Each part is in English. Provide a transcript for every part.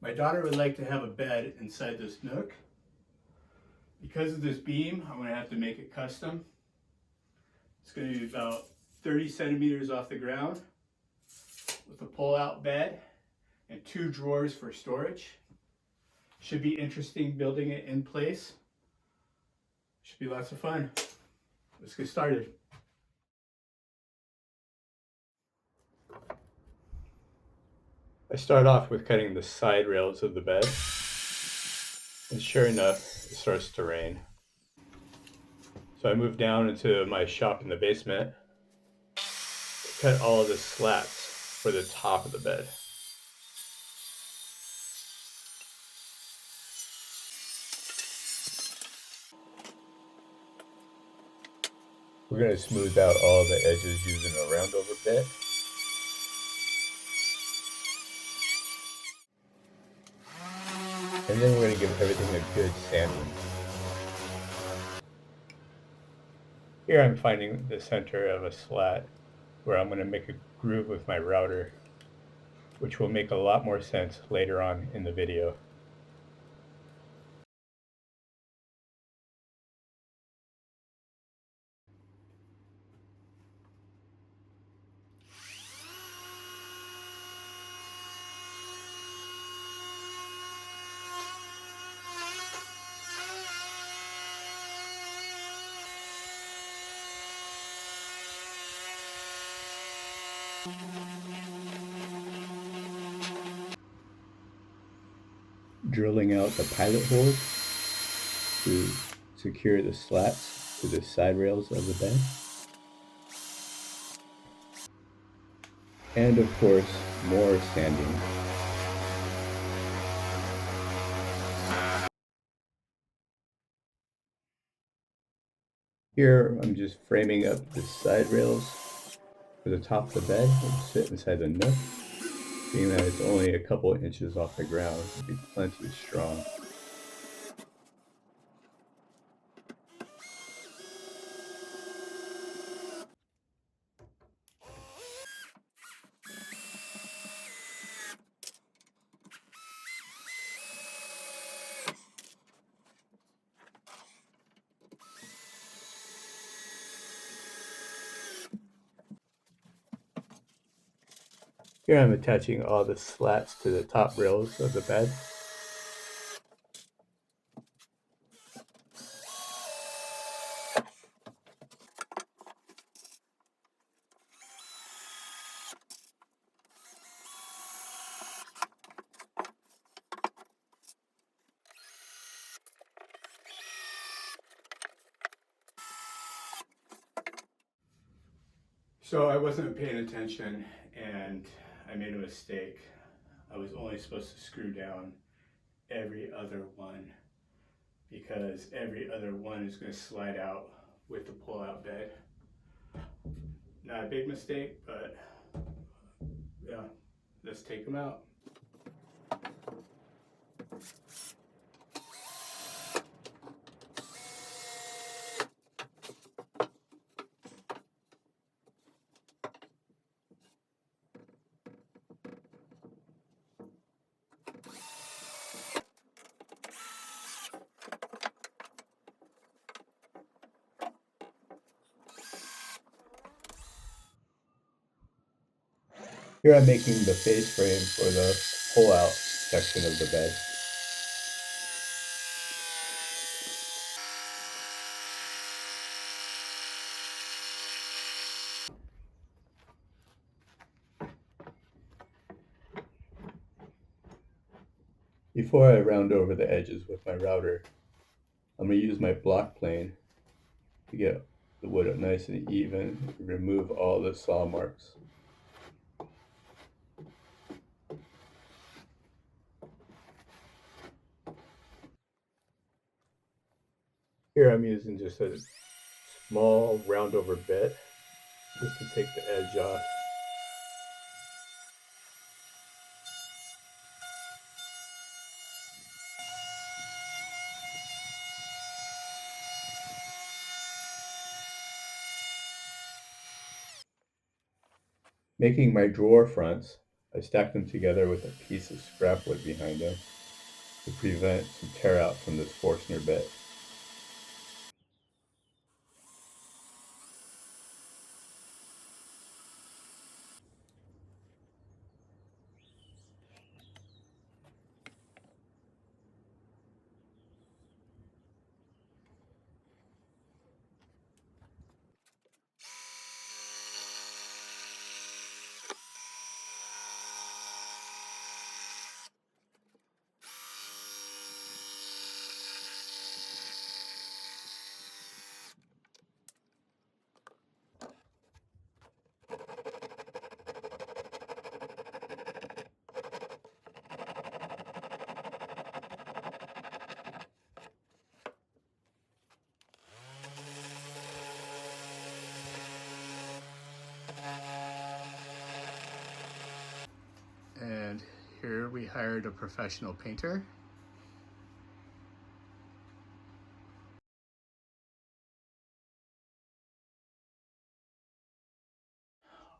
My daughter would like to have a bed inside this nook. Because of this beam, I'm going to have to make it custom. It's going to be about 30 centimeters off the ground with a pull-out bed and 2 drawers for storage. Should be interesting building it in place. Should be lots of fun. Let's get started. I start off with cutting the side rails of the bed, and sure enough, it starts to rain. So I move down into my shop in the basement to cut all of the slats for the top of the bed. We're going to smooth out all the edges using a roundover bit. And then we're going to give everything a good sanding. Here I'm finding the center of a slat where I'm going to make a groove with my router, which will make a lot more sense later on in the video. Drilling out the pilot holes to secure the slats to the side rails of the bed. And of course, more sanding. Here I'm just framing up the side rails for the top of the bed and sit inside the nook. Being that it's only a couple inches off the ground, it'll be plenty strong. Here I'm attaching all the slats to the top rails of the bed. So I wasn't paying attention and I made a mistake. I was only supposed to screw down every other one because every other one is going to slide out with the pull-out bed. Not a big mistake, but yeah, let's take them out. Here I'm making the face frame for the pull-out section of the bed. Before I round over the edges with my router, I'm going to use my block plane to get the wood up nice and even and remove all the saw marks. Here I'm using just a small round over bit just to take the edge off. Making my drawer fronts, I stacked them together with a piece of scrap wood behind them to prevent some tear out from this Forstner bit. And here we hired a professional painter.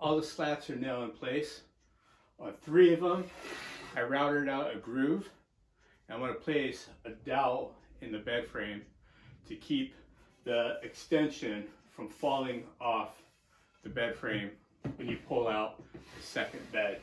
All the slats are now in place. On 3 of them, I routed out a groove. I want to place a dowel in the bed frame to keep the extension from falling off the bed frame when you pull out the second bed.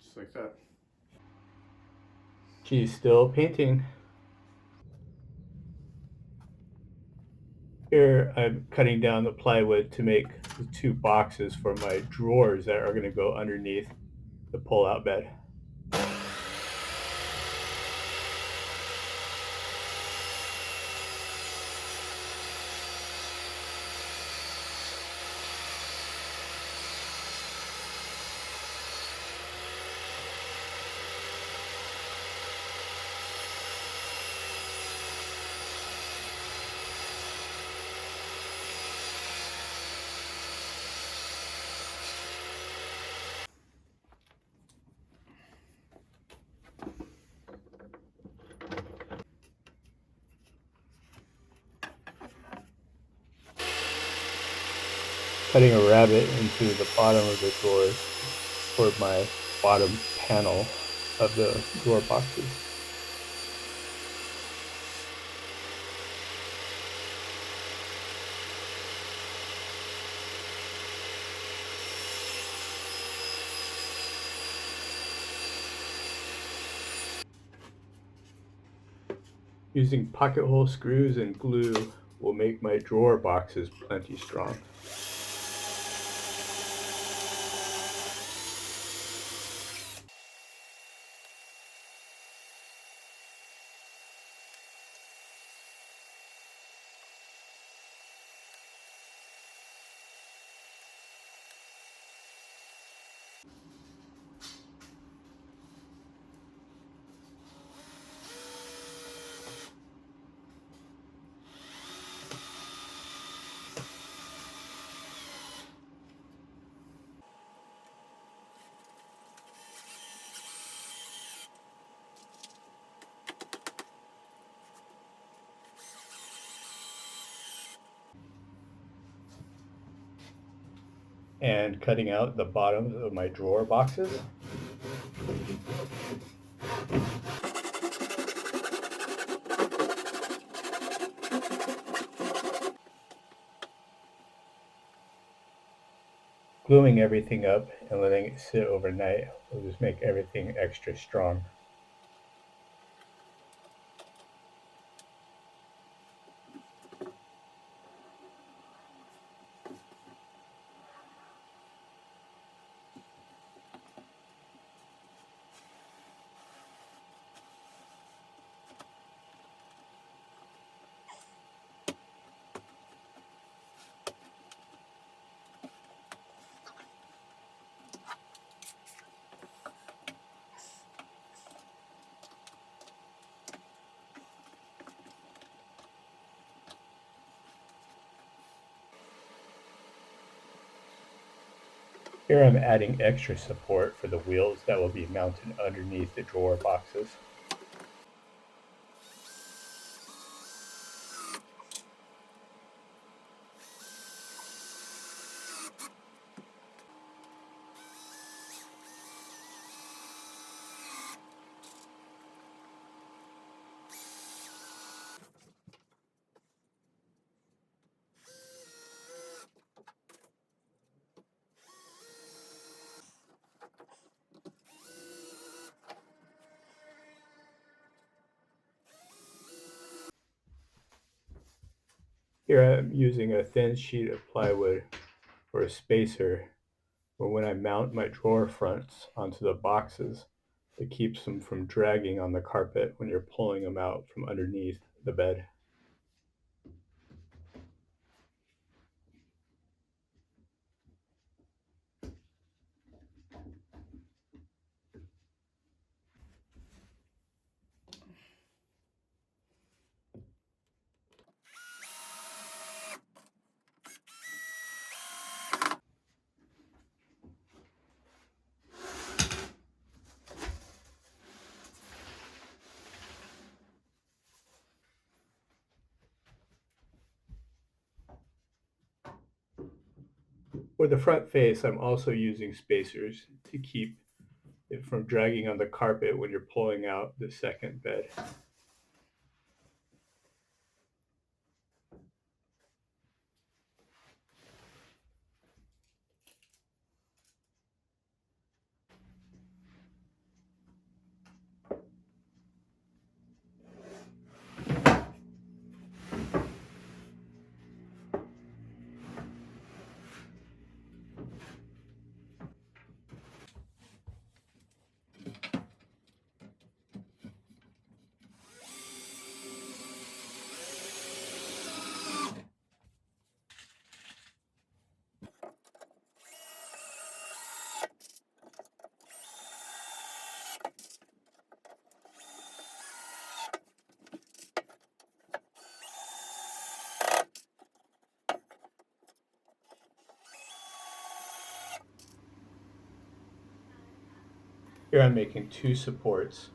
Just like that. She's still painting. Here I'm cutting down the plywood to make the 2 boxes for my drawers that are going to go underneath the pull-out bed. Cutting a rabbet into the bottom of the drawers for my bottom panel of the drawer boxes. Using pocket hole screws and glue will make my drawer boxes plenty strong. And cutting out the bottoms of my drawer boxes. Gluing everything up and letting it sit overnight will just make everything extra strong. Here I'm adding extra support for the wheels that will be mounted underneath the drawer boxes. Here I'm using a thin sheet of plywood for a spacer for when I mount my drawer fronts onto the boxes. It keeps them from dragging on the carpet when you're pulling them out from underneath the bed. For the front face, I'm also using spacers to keep it from dragging on the carpet when you're pulling out the second bed. Here I'm making two supports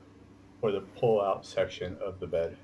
for the pull-out section of the bed.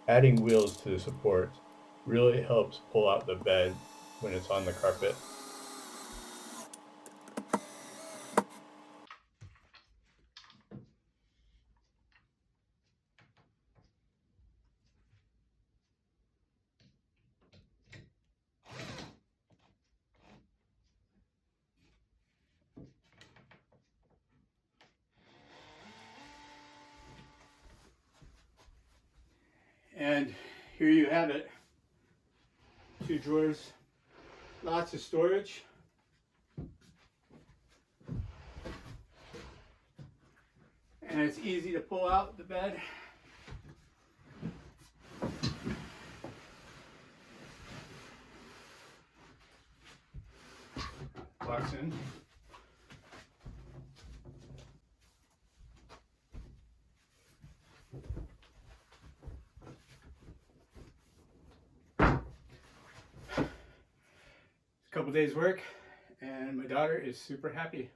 Adding wheels to the supports really helps pull out the bed when it's on the carpet. And here you have it. 2 drawers, lots of storage. And it's easy to pull out the bed. Box in. A couple days work and my daughter is super happy.